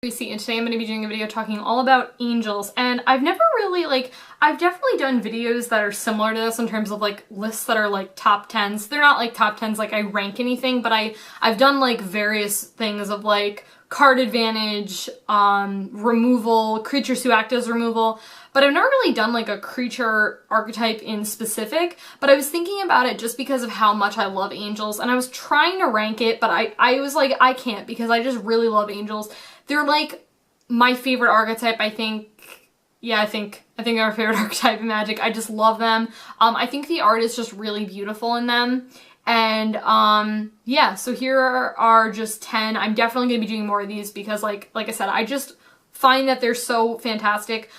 And today I'm going to be doing a video talking all about angels, and I've never really, I've definitely done videos that are similar to this in terms of like lists that are like top 10s. They're not like top 10s like I rank anything, but I've done like various things of like card advantage, removal, creatures who act as removal, but I've never really done like a creature archetype in specific. But I was thinking about it just because of how much I love angels, and I was trying to rank it, but I was like, I can't, because I just really love angels. They're like my favorite archetype, I think. Yeah, I think they're our favorite archetype in Magic. I just love them. I think the art is just really beautiful in them. And yeah, so here are just 10. I'm definitely going to be doing more of these because like I said, I just find that they're so fantastic.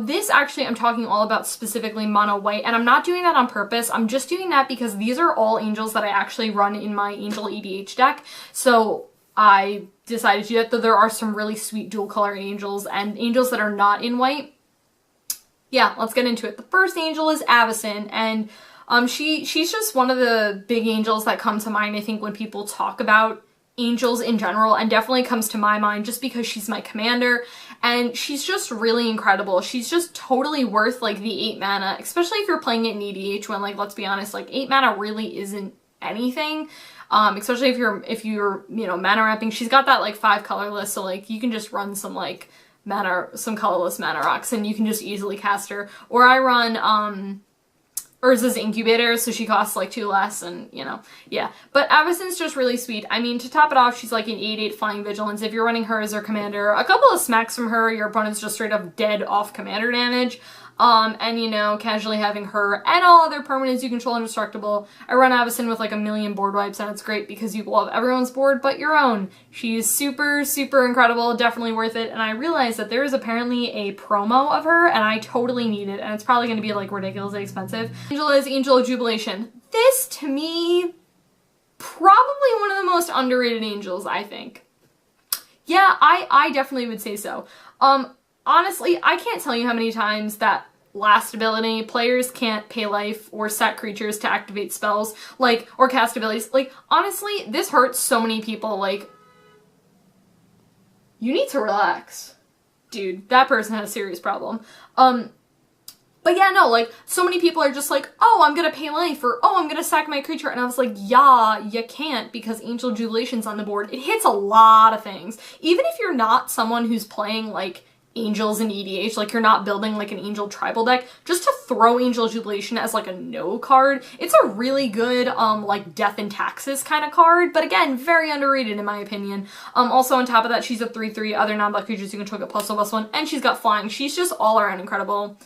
This actually I'm talking all about specifically mono white, and I'm not doing that on purpose. I'm just doing that because these are all angels that I actually run in my Angel EDH deck. So I decided to do that, though there are some really sweet dual color angels and angels that are not in white. Yeah, let's get into it. The first angel is Avacyn, and she's just one of the big angels that come to mind, I think, when people talk about angels in general, and definitely comes to my mind just because she's my commander, and she's just really incredible. She's just totally worth like the 8 mana, especially if you're playing it in EDH when, like, let's be honest, like 8 mana really isn't anything. Especially if you're, you know, mana ramping. She's got that like 5 colorless, so like you can just run some like some colorless mana rocks and you can just easily cast her. Or I run Urza's Incubator, so she costs like 2 less, and you know, yeah. But Avacyn's just really sweet. I mean, to top it off, she's like an 8/8 flying vigilance. If you're running her as her commander, a couple of smacks from her, your opponent's just straight up dead off commander damage. And you know, casually having her and all other permanents you control indestructible. I run Addison with like a million board wipes, and it's great because you love everyone's board but your own. She's super, super incredible, definitely worth it. And I realized that there is apparently a promo of her, and I totally need it, and it's probably going to be like ridiculously expensive. Angel is Angel of Jubilation. This, to me, probably one of the most underrated angels, I think. Yeah, I definitely would say so. Honestly, I can't tell you how many times that last ability, players can't pay life or set creatures to activate spells, like, or cast abilities. Like, honestly, this hurts so many people. Like, you need to relax. Dude, that person has a serious problem. But yeah, no, like, so many people are just like, oh, I'm gonna pay life, or oh, I'm gonna sack my creature, and I was like, yeah, you can't, because Angel Jubilation's on the board. It hits a lot of things. Even if you're not someone who's playing, like, angels in EDH, like you're not building like an angel tribal deck, just to throw Angel Jubilation as like a no card, it's a really good like Death and Taxes kind of card, but again, very underrated in my opinion. Also on top of that, she's a 3/3, other non-black creatures you control get +1/+1, and she's got flying. She's just all around incredible.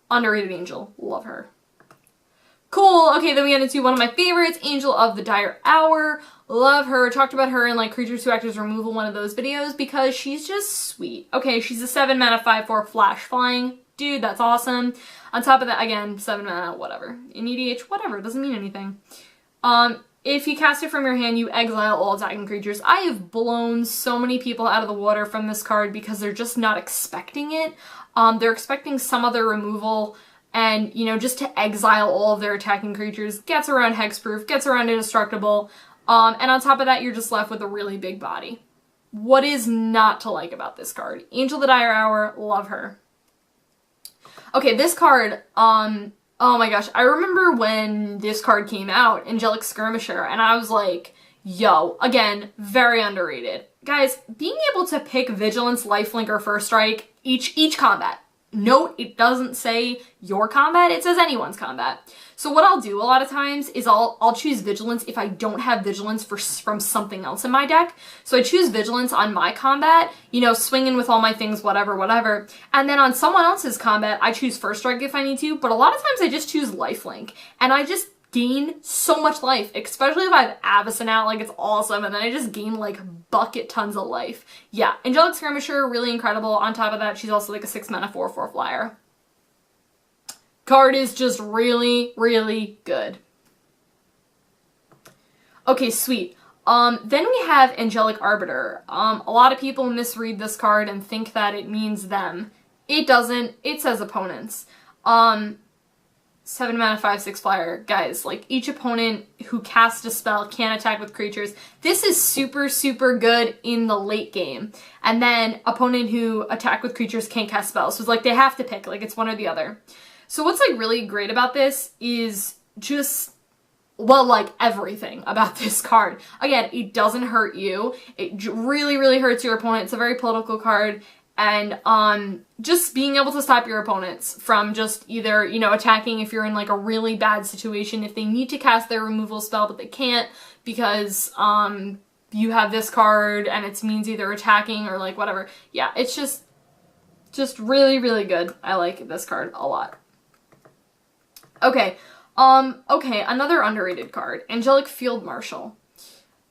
Underrated angel. Love her. Cool, okay, then we get into one of my favorites, Angel of the Dire Hour. Love her. Talked about her in like Creatures Who Act as Removal, one of those videos, because she's just sweet. Okay, she's a 7 mana 5/4 flash flying. Dude, that's awesome. On top of that, again, 7 mana, whatever. In EDH, whatever, it doesn't mean anything. If you cast it from your hand, you exile all attacking creatures. I have blown so many people out of the water from this card because they're just not expecting it. They're expecting some other removal, and, you know, just to exile all of their attacking creatures, gets around hexproof, gets around indestructible, and on top of that, you're just left with a really big body. What is not to like about this card? Angel of the Dire Hour, love her. Okay, this card, oh my gosh, I remember when this card came out, Angelic Skirmisher, and I was like, yo, again, very underrated. Guys, being able to pick Vigilance, Lifelink, or First Strike each combat. Note, it doesn't say your combat, it says anyone's combat. So what I'll do a lot of times is I'll choose Vigilance if I don't have Vigilance from something else in my deck. So I choose Vigilance on my combat, you know, swinging with all my things, whatever, whatever. And then on someone else's combat, I choose First Strike if I need to, but a lot of times I just choose Lifelink. And I just gain so much life, especially if I have Addison out, like it's awesome, and then I just gain like bucket tons of life. Yeah, Angelic Skirmisher, really incredible. On top of that, she's also like a 6 mana 4/4 flyer. Card is just really, really good. Okay, sweet. Then we have Angelic Arbiter. A lot of people misread this card and think that it means them. It doesn't, it says opponents. 7 mana 5/6 flyer. Guys, like, each opponent who casts a spell can attack with creatures. This is super, super good in the late game. And then opponent who attack with creatures can't cast spells. So it's like they have to pick, like it's one or the other. So what's like really great about this is just, well, like everything about this card. Again, it doesn't hurt you. It really, really hurts your opponent. It's a very political card. And just being able to stop your opponents from just either, you know, attacking if you're in like a really bad situation, if they need to cast their removal spell but they can't because you have this card and it means either attacking or like whatever. Yeah, it's just really, really good. I like this card a lot. Okay, another underrated card, Angelic Marshal.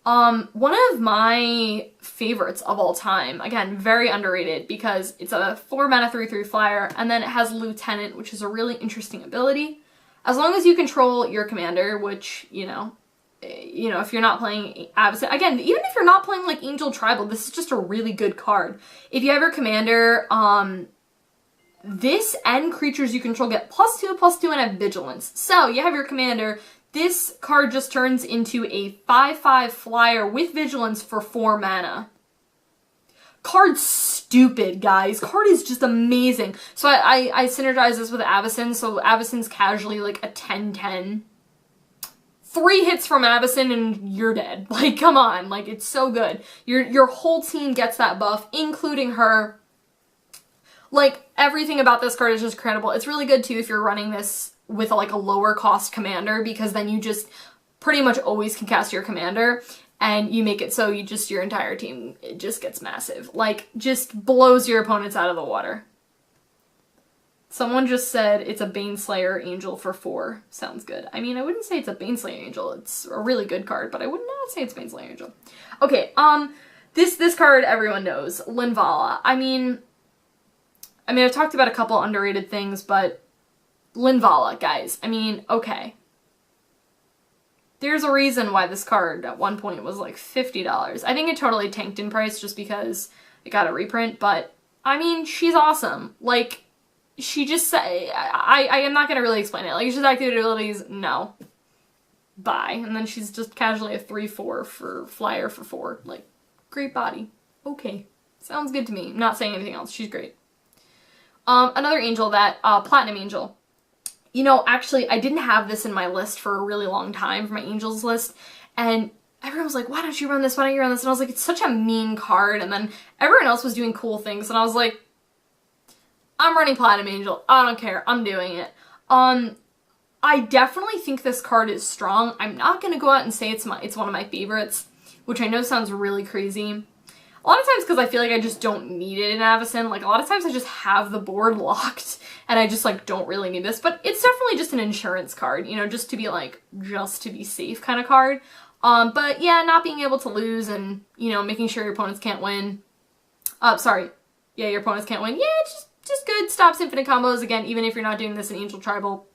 One of my favorites of all time, again, very underrated because it's a 4 mana 3/3 flyer, and then it has Lieutenant, which is a really interesting ability. As long as you control your commander, which, you know, if you're not playing Addison, again, even if you're not playing like Angel Tribal, this is just a really good card. If you have your commander, this and creatures you control get +2/+2 and have Vigilance. So you have your commander. This card just turns into a 5/5 flyer with Vigilance for 4 mana. Card's stupid, guys. Card is just amazing. So I synergize this with Avacyn, so Avacyn's casually like a 10/10. 3 hits from Addison and you're dead. Like, come on. Like, it's so good. Your whole team gets that buff, including her. Like, everything about this card is just incredible. It's really good, too, if you're running this with, like, a lower cost commander, because then you just pretty much always can cast your commander, and you make it so your entire team, it just gets massive. Like, just blows your opponents out of the water. Someone just said it's a Baneslayer Angel for 4. Sounds good. I mean, I wouldn't say it's a Baneslayer Angel. It's a really good card, but I would not say it's Baneslayer Angel. Okay, this card everyone knows. Linvala. I mean, I've talked about a couple underrated things, but Lindvala, guys. I mean, okay. There's a reason why this card at one point was like $50. I think it totally tanked in price just because it got a reprint, but I mean, she's awesome. Like, she just said, I am not going to really explain it. Like, she's activated abilities, no. Bye. And then she's just casually a 3/4 for flyer for 4. Like, great body. Okay. Sounds good to me. I'm not saying anything else. She's great. Another angel Platinum Angel. You know, actually, I didn't have this in my list for a really long time, for my angels list, and everyone was like, why don't you run this, why don't you run this? And I was like, it's such a mean card, and then everyone else was doing cool things, and I was like, I'm running Platinum Angel, I don't care, I'm doing it. I definitely think this card is strong. I'm not gonna go out and say it's one of my favorites, which I know sounds really crazy. A lot of times because I feel like I just don't need it in Avacyn. Like, a lot of times I just have the board locked and I just, like, don't really need this. But it's definitely just an insurance card, you know, just to be, like, just to be safe kind of card. But, yeah, not being able to lose and, you know, making sure your opponents can't win. Yeah, your opponents can't win. Yeah, it's just good. Stops infinite combos. Again, even if you're not doing this in Angel Tribal,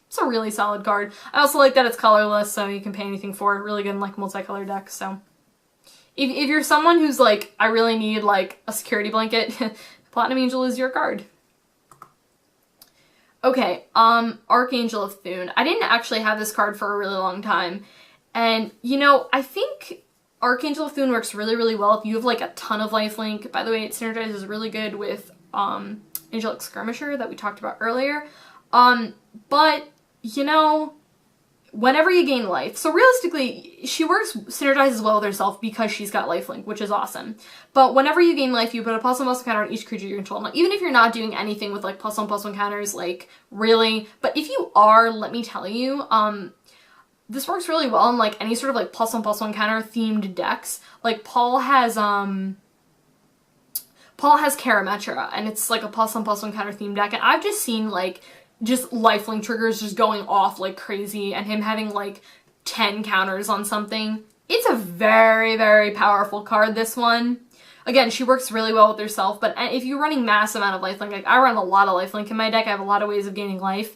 it's a really solid card. I also like that it's colorless, so you can pay anything for it. Really good in, like, multicolor decks, so... If you're someone who's like, I really need like a security blanket, Platinum Angel is your card. Okay, Archangel of Thune. I didn't actually have this card for a really long time. And, you know, I think Archangel of Thune works really, really well if you have like a ton of lifelink. By the way, it synergizes really good with Angelic Skirmisher that we talked about earlier. But, you know... Whenever you gain life, so realistically, she synergizes well with herself because she's got lifelink, which is awesome. But whenever you gain life, you put a +1/+1 counter on each creature you control. Now, even if you're not doing anything with like +1/+1 counters, like really, but if you are, let me tell you, this works really well in like any sort of like +1/+1 counter themed decks. Like Paul has Karametra, and it's like a +1/+1 counter themed deck, and I've just seen like just lifelink triggers just going off like crazy and him having like 10 counters on something. It's a very, very powerful card, this one. Again, she works really well with herself, but if you're running mass amount of lifelink, like I run a lot of lifelink in my deck, I have a lot of ways of gaining life,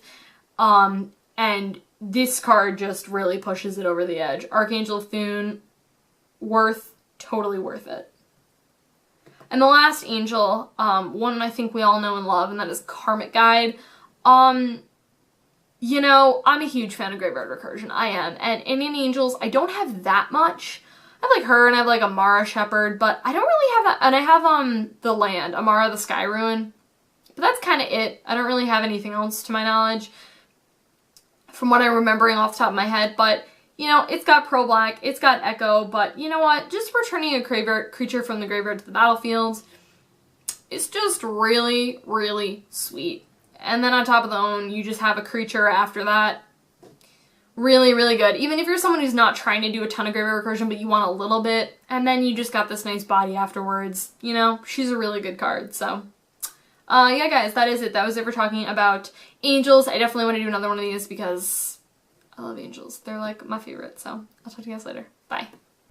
and this card just really pushes it over the edge. Archangel of Thune, totally worth it. And the last angel, one I think we all know and love, and that is Karmic Guide. you know, I'm a huge fan of Graveyard Recursion. I am. And Indian Angels, I don't have that much. I have like her and I have like Amara Shepherd, but I don't really have that. And I have the land, Amara the Sky Ruin. But that's kind of it. I don't really have anything else to my knowledge from what I'm remembering off the top of my head. But, you know, it's got Pro Black, it's got Echo, but you know what? Just returning a graveyard creature from the graveyard to the battlefield, it's just really, really sweet. And then on top of the own, you just have a creature after that. Really, really good. Even if you're someone who's not trying to do a ton of graveyard recursion, but you want a little bit, and then you just got this nice body afterwards, you know, she's a really good card, so. Yeah, guys, that is it. That was it for talking about angels. I definitely want to do another one of these because I love angels. They're like my favorite, so I'll talk to you guys later. Bye.